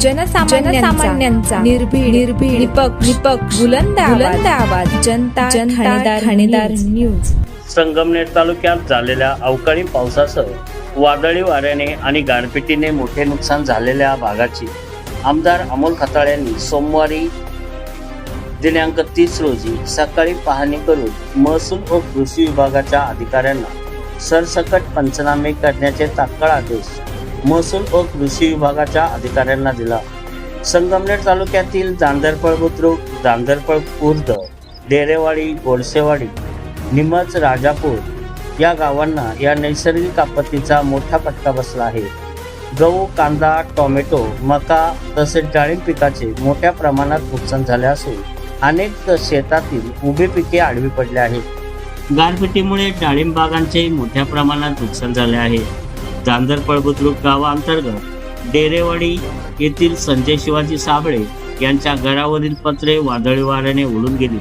जनसामान्यांचा निर्भीड निपक्ष बुलंद आवाज जनता ठाणेदार न्यूज। संगमनेर तालुक्यात झालेल्या अवकाळी पावसासह वादळी वाऱ्याने आणि गारपिटीने मोठे नुकसान झालेल्या भागाची आमदार अमोल खताळ यांनी सोमवारी दिनांक 30 रोजी सकाळी पाहणी करून महसूल व कृषी विभागाच्या अधिकाऱ्यांना सरसकट पंचनामे करण्याचे तात्काळ आदेश महसूल व कृषी विभागाच्या अधिकाऱ्यांना दिला। संगमनेर तालुक्यातील जांदरपळ बुद्रुक, जांदरपळ खुर्द, डेरेवाडी, गोडसेवाडी, निमज, राजापूर या गावांना या नैसर्गिक आपत्तीचा मोठा फटका बसला आहे। गहू, कांदा, टोमॅटो, मका तसेच डाळिंब पिकाचे मोठ्या प्रमाणात नुकसान झाले असून अनेक शेतातील उभी पिके आडवी पडली आहेत। गारपिटीमुळे डाळिंब बागांचे मोठ्या प्रमाणात नुकसान झाले आहे। जांदरपळ बुद्रुक गावाअंतर्गत डेरेवाडी येथील संजय शिवाजी साबळे यांच्या घरावरील पत्रे वादळी वाऱ्याने उडून गेली।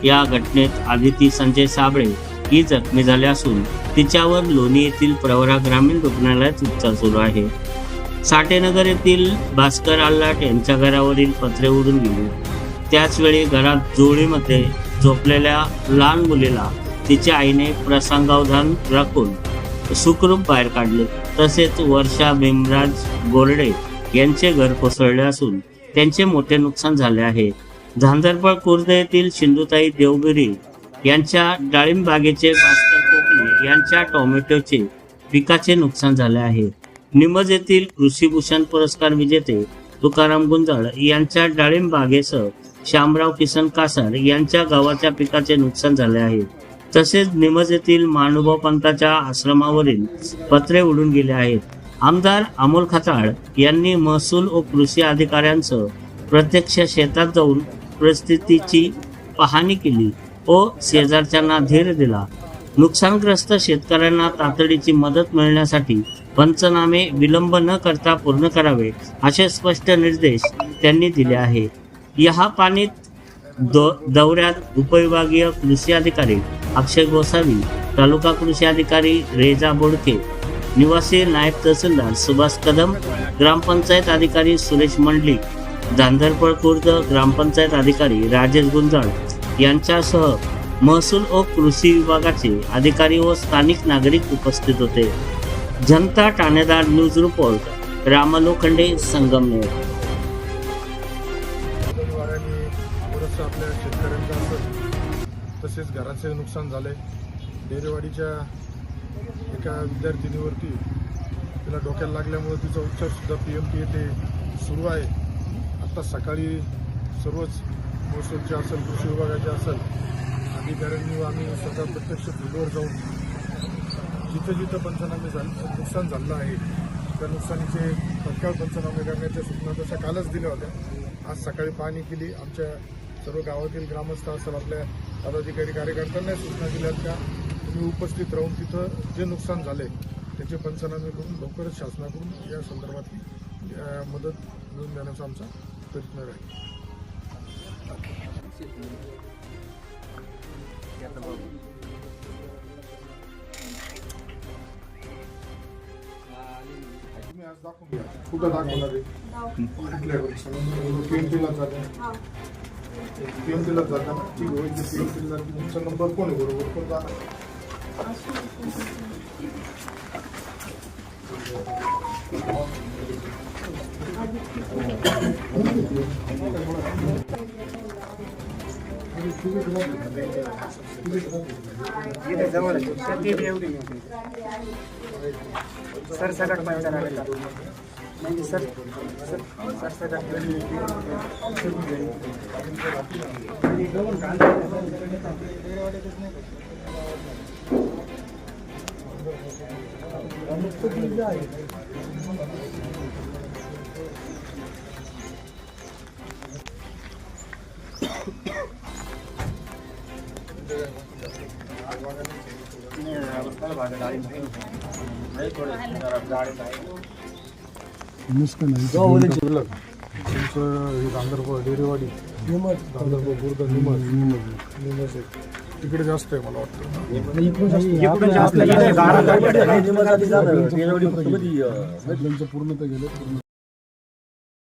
या घटनेत आदिती संजय साबळे ही जखमी झाली असून तिच्यावर लोणी येथील प्रवरा ग्रामीण रुग्णालयात उपचार सुरू आहे। साठेनगर येथील भास्कर आल्लाट यांच्या घरावरील पत्रे उडून गेली। त्याचवेळी घरात जोडीमध्ये झोपलेल्या लहान मुलीला तिच्या आईने प्रसंगावधान राखून सुखरूप बाहेर काढले। तसेच वर्षा भीमराज गोरडे यांचे घर कोसळले असून त्यांचे मोठे नुकसान झाले आहे। जांदरपळ खुर्द येथील सिंधुताई देवगिरी यांच्या डाळिंब बागेचे भास्कर कोकणे यांच्या टोमॅटोचे पिकाचे नुकसान झाले आहे। निमज येथील कृषीभूषण पुरस्कार विजेते तुकाराम गुंजाळ यांच्या डाळिंब बागेसह शामराव किसन कासार यांच्या गावाच्या पिकाचे नुकसान झाले आहे। तसेच निमज येथील महानुभाव पंथाच्या आश्रमावरील पत्रे उडून गेले आहेत। आमदार अमोल खताळ यांनी महसूल व कृषी अधिकाऱ्यांसह प्रत्यक्ष शेतात जाऊन परिस्थितीची पाहणी केली व शेजारच्यांना धीर दिला। नुकसानग्रस्त शेतकऱ्यांना तातडीची मदत मिळण्यासाठी पंचनामे विलंब न करता पूर्ण करावे असे स्पष्ट निर्देश त्यांनी दिले आहे। या पाणीत दौऱ्यात उपविभागीय कृषी अधिकारी अक्षय गोसावी, तालुका कृषी अधिकारी रेजा बोडके, निवासी नायब तहसीलदार सुभाष कदम, ग्रामपंचायत अधिकारी सुरेश मंडलिक, जांदरपळ खुर्द ग्रामपंचायत अधिकारी राजेश गुंजाळ यांच्यासह महसूल व कृषी विभागाचे अधिकारी व स्थानिक नागरिक उपस्थित होते। जनता ठाणेदार न्यूज रिपोर्ट, रामलोखंडे, संगमनेर। आपल्या शेतकऱ्यांचं तसेच घराचे नुकसान झाले। डेरेवाडीच्या एका विद्यार्थिनीवरती तिला डोक्याला लागल्यामुळे तिचा उपचार सुद्धा PMT येथे सुरू आहे। आता सकाळी सर्वच महसूलचे असेल, कृषी विभागाचे असेल अधिकाऱ्यांनी आम्ही स्वतः प्रत्यक्ष फील्डवर जाऊन जिथं पंचनामे झाले नुकसान झालं आहे त्या नुकसानीचे तत्काळ पंचनामे करण्याच्या सूचना तशा कालच दिल्या होत्या। आज सकाळी पाहणी केली। आमच्या सर्व गावातील ग्रामस्थ असेल आपल्या पदाधिकारी कार्यकर्त्यांना सूचना दिल्यात का तुम्ही उपस्थित राहून तिथं जे नुकसान झाले त्याचे पंचनामे करून लवकरच शासनाकडून या संदर्भातली मदत मिळवून देण्याचा आमचा प्रयत्न राहील। तुम्ही आज दाखवून घ्या कुठं दाखवणार आहे PMTला जाता PMTला जाताना ठीक होईल। PMTला तुमचा नंबर कोण आहे बरोबर कोण जाणार सर सगळं म्हणजे सर जांदरपळ डेरेवाडी जांदरपळ खुर्द निमज तिकडे जास्त आहे मला वाटतं पूर्ण गेले